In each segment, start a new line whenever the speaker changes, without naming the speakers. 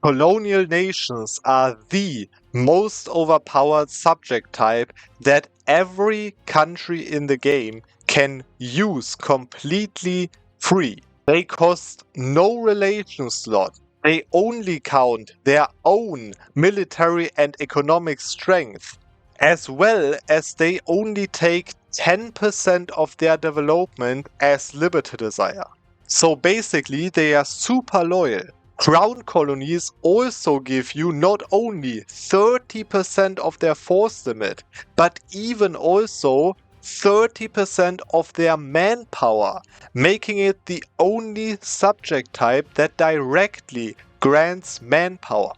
Colonial nations are the most overpowered subject type that every country in the game can use completely free. They cost no relation slot. They only count their own military and economic strength, as well as they only take 10% of their development as liberty desire. So basically, they are super loyal. Crown colonies also give you not only 30% of their force limit, but even also 30% of their manpower, making it the only subject type that directly grants manpower.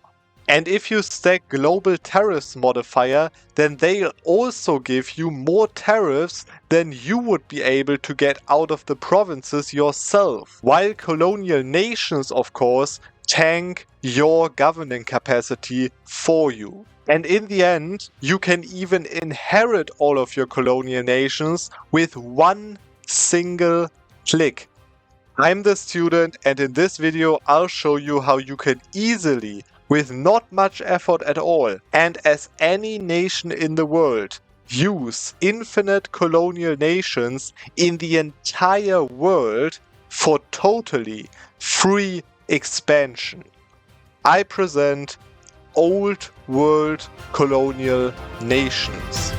And if you stack global tariffs modifier, then they'll also give you more tariffs than you would be able to get out of the provinces yourself. While colonial nations, of course, tank your governing capacity for you. And in the end, you can even inherit all of your colonial nations with one single click. I'm the student, and in this video I'll show you how you can easily, with not much effort at all, and as any nation in the world, use infinite colonial nations in the entire world for totally free expansion. I present Old World Colonial Nations.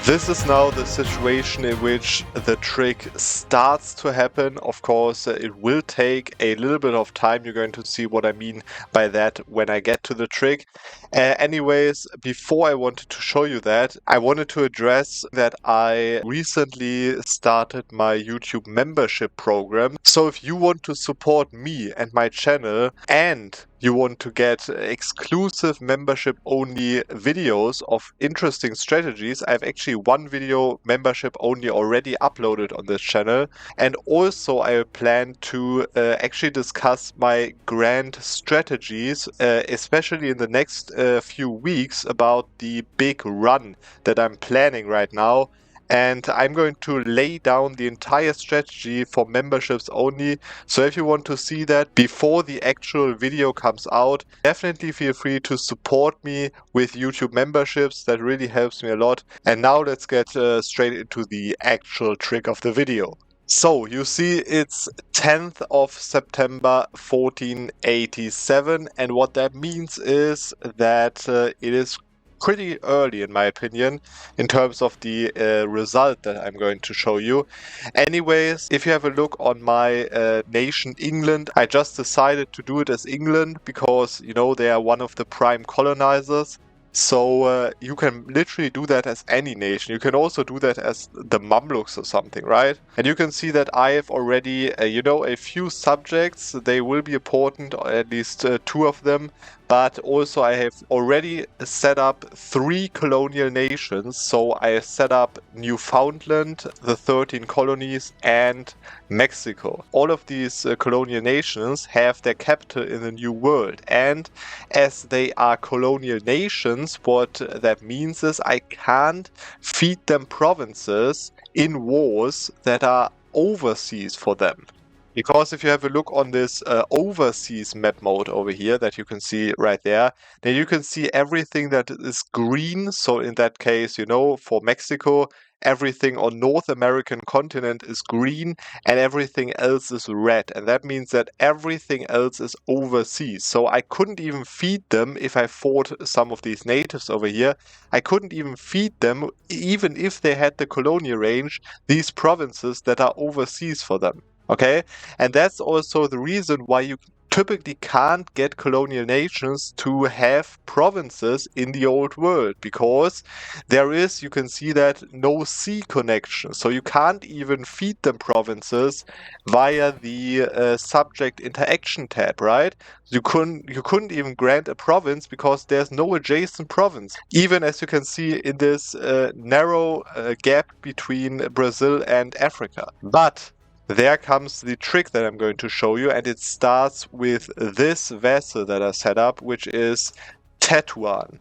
This is now the situation in which the trick starts to happen. Of course, it will take a little bit of time. You're going to see what I mean by that when I get to the trick. Anyways, before I wanted to show you that, I wanted to address that I recently started my YouTube membership program. So if you want to support me and my channel, and you want to get exclusive membership-only videos of interesting strategies, I have actually one video membership-only already uploaded on this channel. And also I plan to actually discuss my grand strategies, especially in the next few weeks, about the big run that I'm planning right now. And I'm going to lay down the entire strategy for memberships only. So if you want to see that before the actual video comes out, definitely feel free to support me with YouTube memberships. That really helps me a lot. And now let's get straight into the actual trick of the video. So you see it's 10th of September 1487, and what that means is that it is pretty early, in my opinion, in terms of the result that I'm going to show you. Anyways, if you have a look on my nation England, I just decided to do it as England because, you know, they are one of the prime colonizers. So you can literally do that as any nation. You can also do that as the Mamluks or something, right? And you can see that I have already, a few subjects. They will be important, or at least 2 of them. But also I have already set up 3 colonial nations. So I set up Newfoundland, the 13 colonies, and Mexico. All of these colonial nations have their capital in the New World. And as they are colonial nations, what that means is I can't feed them provinces in wars that are overseas for them. Because if you have a look on this overseas map mode over here that you can see right there, then you can see everything that is green. So in that case, you know, for Mexico, everything on North American continent is green and everything else is red. And that means that everything else is overseas. So I couldn't even feed them if I fought some of these natives over here. I couldn't even feed them, even if they had the colonial range, these provinces that are overseas for them. Okay, and that's also the reason why you typically can't get colonial nations to have provinces in the old world, because there is, you can see that, no sea connection. So you can't even feed them provinces via the subject interaction tab, right? You couldn't even grant a province because there's no adjacent province. Even as you can see in this narrow gap between Brazil and Africa. But there comes the trick that I'm going to show you, and it starts with this vessel that I set up, which is Tetuan.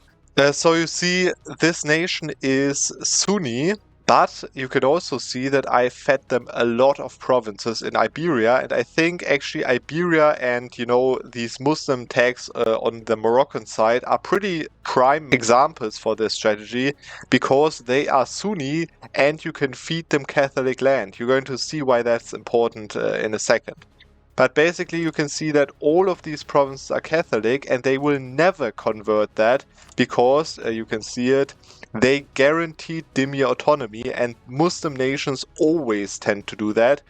So you see, this nation is Sunni, But you can also see that I fed them a lot of provinces in Iberia, and I think actually Iberia and, you know, these Muslim tags on the Moroccan side are pretty prime examples for this strategy, because they are Sunni and you can feed them Catholic land. You're going to see why that's important in a second. But basically you can see that all of these provinces are Catholic and they will never convert that, because you can see it, they guaranteed dhimmi autonomy, and Muslim nations always tend to do that.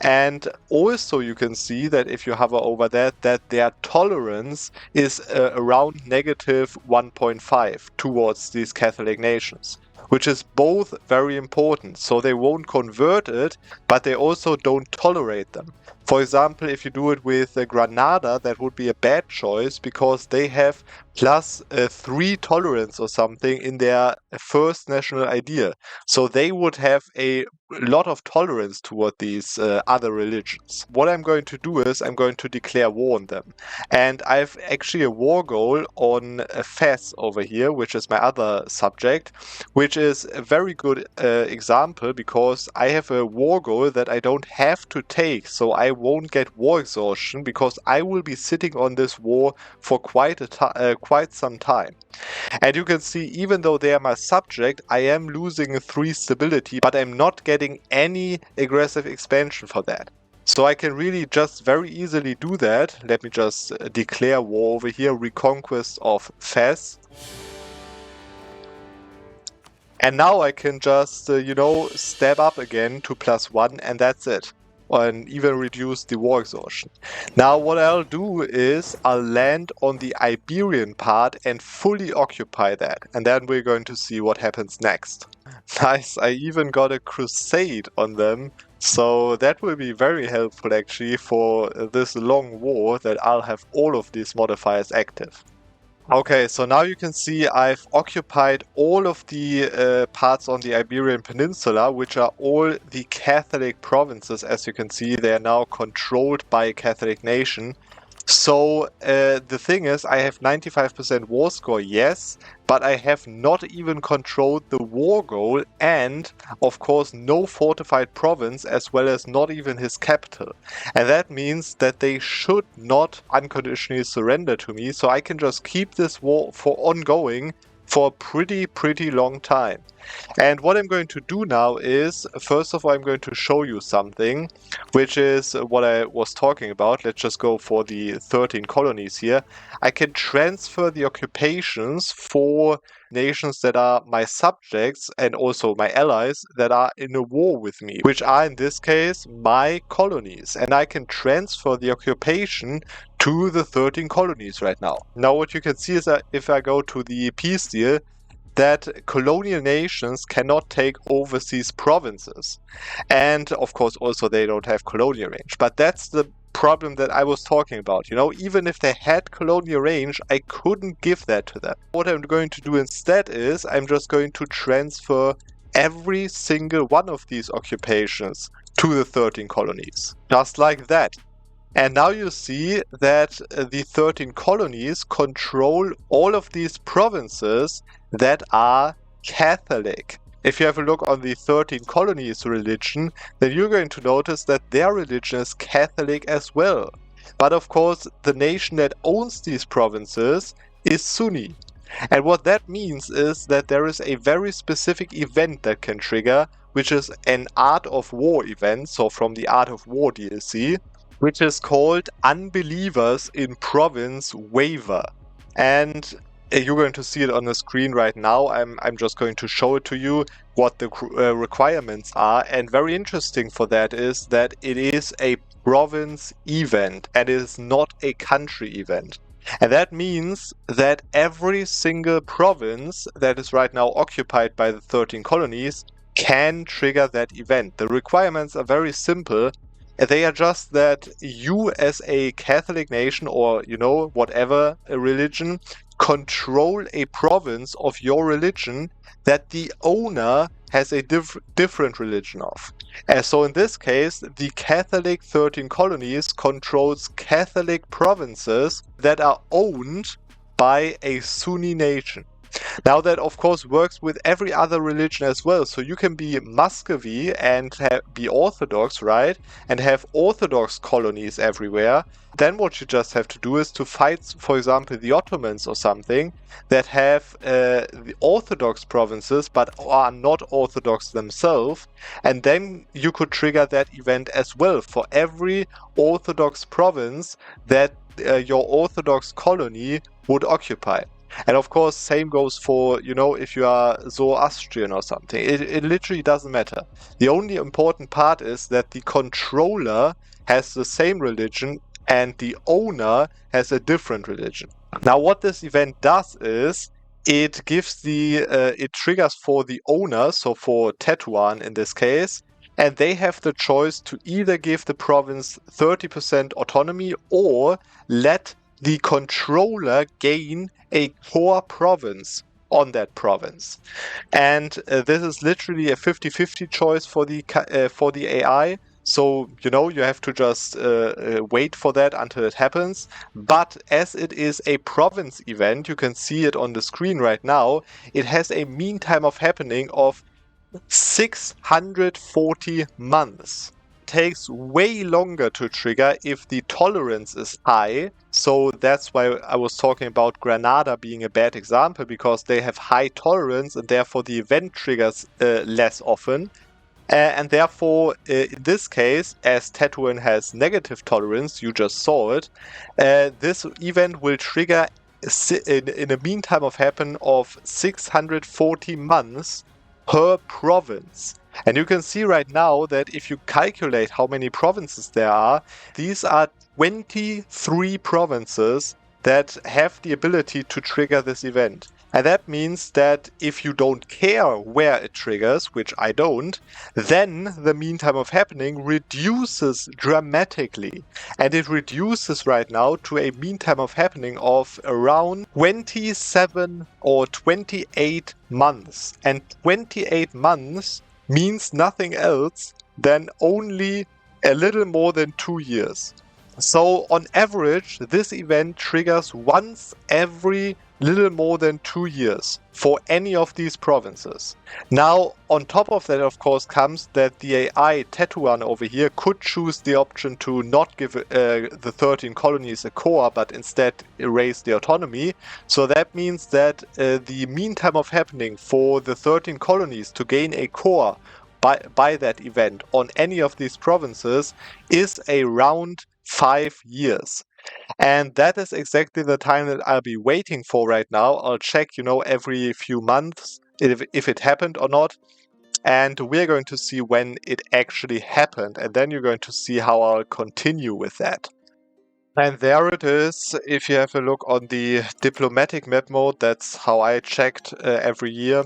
And also you can see that if you hover over that their tolerance is around negative 1.5 towards these Catholic nations, which is both very important. So they won't convert it, but they also don't tolerate them. For example, if you do it with Granada, that would be a bad choice, because they have plus 3 tolerance or something in their first national idea. So they would have a lot of tolerance toward these other religions. What I'm going to do is I'm going to declare war on them. And I have actually a war goal on Fez over here, which is my other subject, which is a very good example, because I have a war goal that I don't have to take, so I won't get war exhaustion, because I will be sitting on this war for quite some time. And you can see, even though they are my subject, I am losing 3 stability, but I'm not getting any aggressive expansion for that. So I can really just very easily do that. Let me just declare war over here, reconquest of Fez. And now I can just, you know, step up again to +1, and that's it. And even reduce the war exhaustion. Now what I'll do is I'll land on the Iberian part and fully occupy that. And then we're going to see what happens next. Nice, I even got a crusade on them. So that will be very helpful actually for this long war, that I'll have all of these modifiers active. Okay, so now you can see I've occupied all of the parts on the Iberian Peninsula, which are all the Catholic provinces. As you can see, they are now controlled by a Catholic nation. So the thing is, I have 95% war score, yes, but I have not even controlled the war goal, and of course no fortified province, as well as not even his capital. And that means that they should not unconditionally surrender to me, so I can just keep this war for ongoing for a pretty long time. And what I'm going to do now is, first of all, I'm going to show you something, which is what I was talking about. Let's just go for the 13 colonies here. I can transfer the occupations for nations that are my subjects and also my allies that are in a war with me, which are in this case my colonies. And I can transfer the occupation to the 13 colonies right now. Now what you can see is that if I go to the peace deal, that colonial nations cannot take overseas provinces. And of course also they don't have colonial range. But that's the problem that I was talking about. You know, even if they had colonial range, I couldn't give that to them. What I'm going to do instead is I'm just going to transfer every single one of these occupations to the 13 colonies. Just like that. And now you see that the 13 colonies control all of these provinces that are Catholic. If you have a look on the 13 colonies religion, then you're going to notice that their religion is Catholic as well. But of course, the nation that owns these provinces is Sunni. And what that means is that there is a very specific event that can trigger, which is an Art of War event, so from the Art of War DLC, which is called Unbelievers in Province Waiver. And you're going to see it on the screen right now. I'm just going to show it to you what the requirements are. And very interesting for that is that it is a province event and it is not a country event. And that means that every single province that is right now occupied by the 13 colonies can trigger that event. The requirements are very simple. They are just that you as a Catholic nation or, you know, whatever religion, control a province of your religion that the owner has a different religion of. So in this case, the Catholic 13 colonies controls Catholic provinces that are owned by a Sunni nation. Now that of course works with every other religion as well. So you can be Muscovy and be Orthodox, right? And have Orthodox colonies everywhere. Then what you just have to do is to fight, for example, the Ottomans or something that have the Orthodox provinces but are not Orthodox themselves. And then you could trigger that event as well for every Orthodox province that your Orthodox colony would occupy. And of course, same goes for, if you are Zoroastrian or something. It literally doesn't matter. The only important part is that the controller has the same religion and the owner has a different religion. Now, what this event does is it gives it triggers for the owner, so for Tetuan in this case, and they have the choice to either give the province 30% autonomy or let the controller gain a core province on that province. And this is literally a 50-50 choice for the AI. So, you have to just wait for that until it happens. But as it is a province event, you can see it on the screen right now, it has a mean time of happening of 640 months. Takes way longer to trigger if the tolerance is high. So that's why I was talking about Granada being a bad example, because they have high tolerance and therefore the event triggers less often. And therefore, in this case, as Tetuan has negative tolerance, you just saw it, this event will trigger in a mean time of happen of 640 months per province. And you can see right now that if you calculate how many provinces there are, these are 23 provinces that have the ability to trigger this event. And that means that if you don't care where it triggers, which I don't, then the mean time of happening reduces dramatically. And it reduces right now to a mean time of happening of around 27 or 28 months. And 28 months means nothing else than only a little more than 2 years. So on average, this event triggers once every little more than 2 years for any of these provinces. Now, on top of that, of course, comes that the AI Tetuan over here could choose the option to not give the 13 colonies a core, but instead erase the autonomy. So that means that the mean time of happening for the 13 colonies to gain a core by that event on any of these provinces is around 5 years. And that is exactly the time that I'll be waiting for right now. I'll check, every few months if it happened or not. And we're going to see when it actually happened. And then you're going to see how I'll continue with that. And there it is. If you have a look on the diplomatic map mode, that's how I checked every year.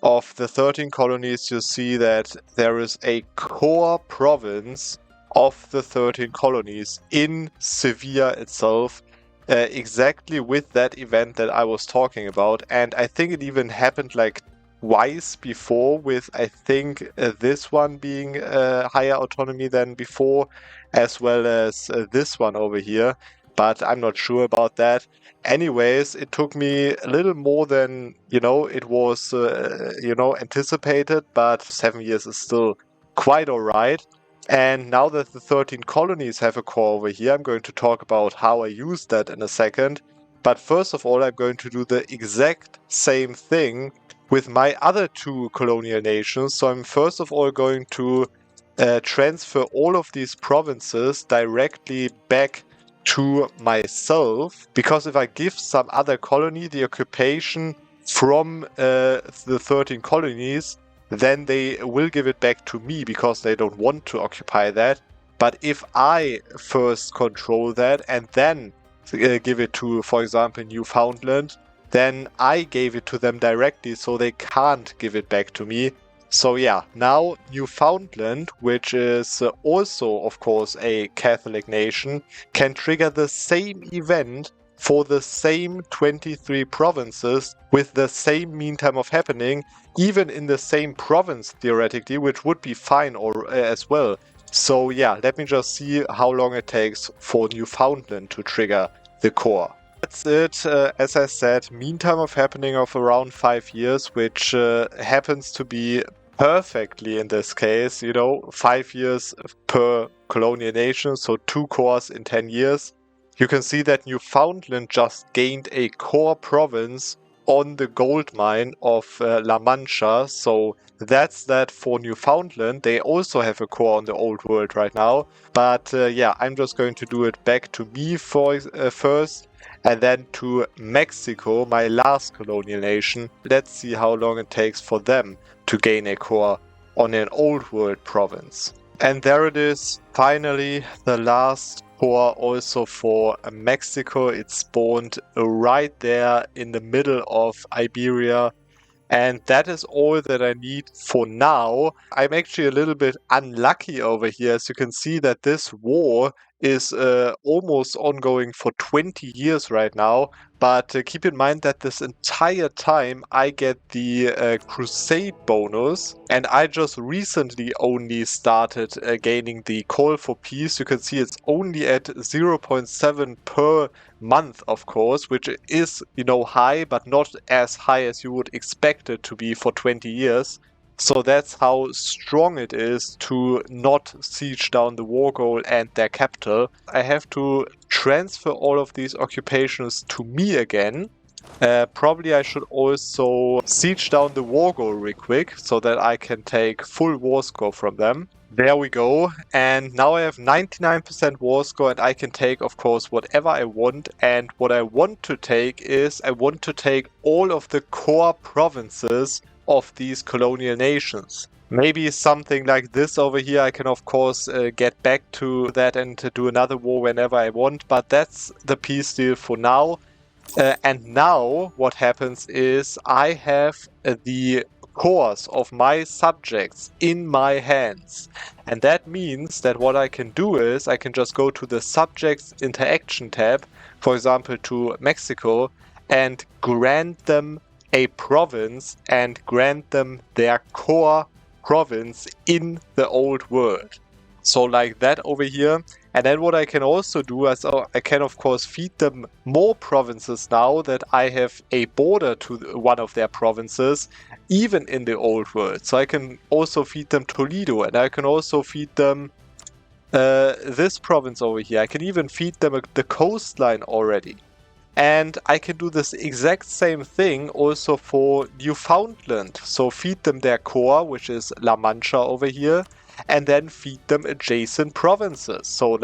Of the 13 colonies, you see that there is a core province of the 13 colonies in Sevilla itself, exactly with that event that I was talking about. And I think it even happened like twice before, with I think this one being higher autonomy than before, as well as this one over here. But I'm not sure about that. Anyways, it took me a little more than, it was, anticipated, but 7 years is still quite alright. And now that the 13 colonies have a core over here, I'm going to talk about how I use that in a second. But first of all, I'm going to do the exact same thing with my other 2 colonial nations. So I'm first of all going to transfer all of these provinces directly back to myself, because if I give some other colony the occupation from the 13 colonies, then they will give it back to me because they don't want to occupy that. But if I first control that and then give it to, for example, Newfoundland, then I gave it to them directly, so they can't give it back to me. So yeah, now Newfoundland, which is also, of course, a Catholic nation, can trigger the same event for the same 23 provinces with the same mean time of happening, even in the same province, theoretically, which would be fine as well. So yeah, let me just see how long it takes for Newfoundland to trigger the core. That's it. As I said, mean time of happening of around 5 years, which happens to be perfectly in this case, 5 years per colonial nation, so 2 cores in 10 years. You can see that Newfoundland just gained a core province on the gold mine of La Mancha, so that's that for Newfoundland. They also have a core on the old world right now, but yeah, I'm just going to do it back to me first. And then to Mexico, my last colonial nation. Let's see how long it takes for them to gain a core on an old world province. And there it is, finally, the last core also for Mexico. It spawned right there in the middle of Iberia. And that is all that I need for now. I'm actually a little bit unlucky over here. As you can see that this war is almost ongoing for 20 years right now. But keep in mind that this entire time I get the Crusade bonus. And I just recently only started gaining the Call for Peace. You can see it's only at 0.7 per month, of course, which is, high, but not as high as you would expect it to be for 20 years. So that's how strong it is to not siege down the war goal and their capital. I have to transfer all of these occupations to me again. Probably I should also siege down the war goal real quick so that I can take full war score from them. There we go, and now I have 99% war score and I can take, of course, whatever I want. And what I want to take is, I want to take all of the core provinces of these colonial nations. Maybe something like this over here. I can, of course, get back to that and to do another war whenever I want, but that's the peace deal for now. And now what happens is I have the cores of my subjects in my hands. And that means that what I can do is I can just go to the subjects interaction tab, for example to Mexico, and grant them a province and grant them their core province in the old world. So like that over here. And then what I can also do is I can of course feed them more provinces now that I have a border to one of their provinces, even in the old world. So I can also feed them Toledo, and I can also feed them this province over here. I can even feed them the coastline already. And I can do this exact same thing also for Newfoundland. So feed them their core, which is La Mancha over here, and then feed them adjacent provinces. So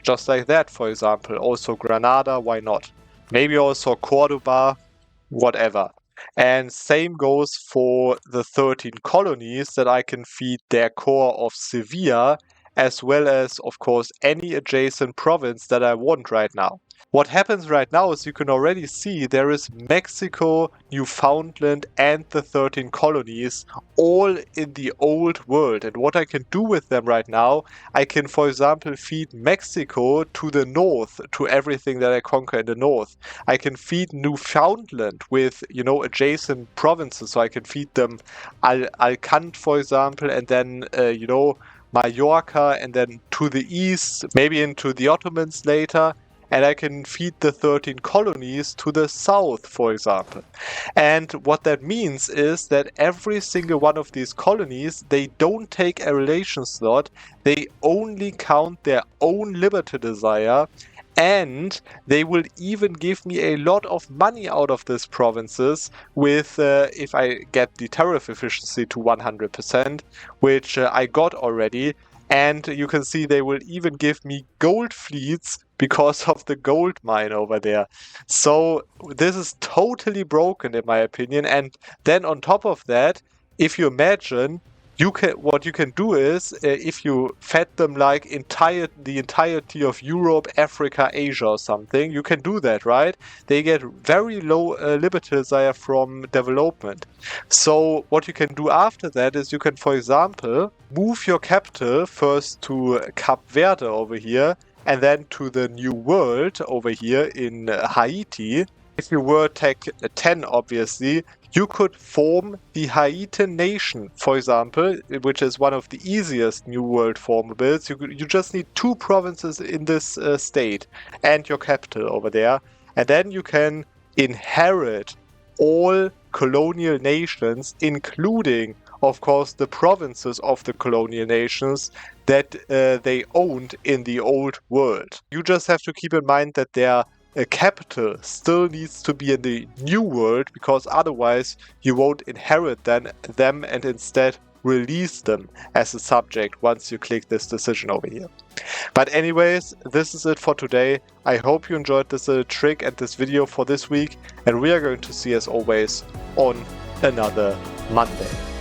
just like that, for example. Also Granada, why not? Maybe also Cordoba, whatever. And same goes for the 13 colonies that I can feed their core of Sevilla, as well as, of course, any adjacent province that I want right now. What happens right now is you can already see there is Mexico, Newfoundland, and the 13 colonies all in the old world. And what I can do with them right now, I can, for example, feed Mexico to the north, to everything that I conquer in the north. I can feed Newfoundland with, adjacent provinces. So I can feed them Alcant, for example, and then, Mallorca, and then to the east, maybe into the Ottomans later. And I can feed the 13 colonies to the south, for example. And what that means is that every single one of these colonies, they don't take a relation slot. They only count their own liberty desire. And they will even give me a lot of money out of these provinces with, if I get the tariff efficiency to 100%, which I got already. And you can see they will even give me gold fleets because of the gold mine over there. So this is totally broken in my opinion. And then on top of that, if you imagine, what you can do is if you fed them like the entirety of Europe, Africa, Asia or something, you can do that, right? They get very low liberty desire from development. So what you can do after that is you can, for example, move your capital first to Cape Verde over here, and then to the New World over here in Haiti. If you were Tech 10, obviously, you could form the Haitian nation, for example, which is one of the easiest New World formables. You just need 2 provinces in this state and your capital over there. And then you can inherit all colonial nations, including, of course, the provinces of the colonial nations that they owned in the old world. You just have to keep in mind that their capital still needs to be in the new world, because otherwise you won't inherit them and instead release them as a subject once you click this decision over here. But anyways, this is it for today. I hope you enjoyed this little trick and this video for this week, and we are going to see, as always, on another Monday.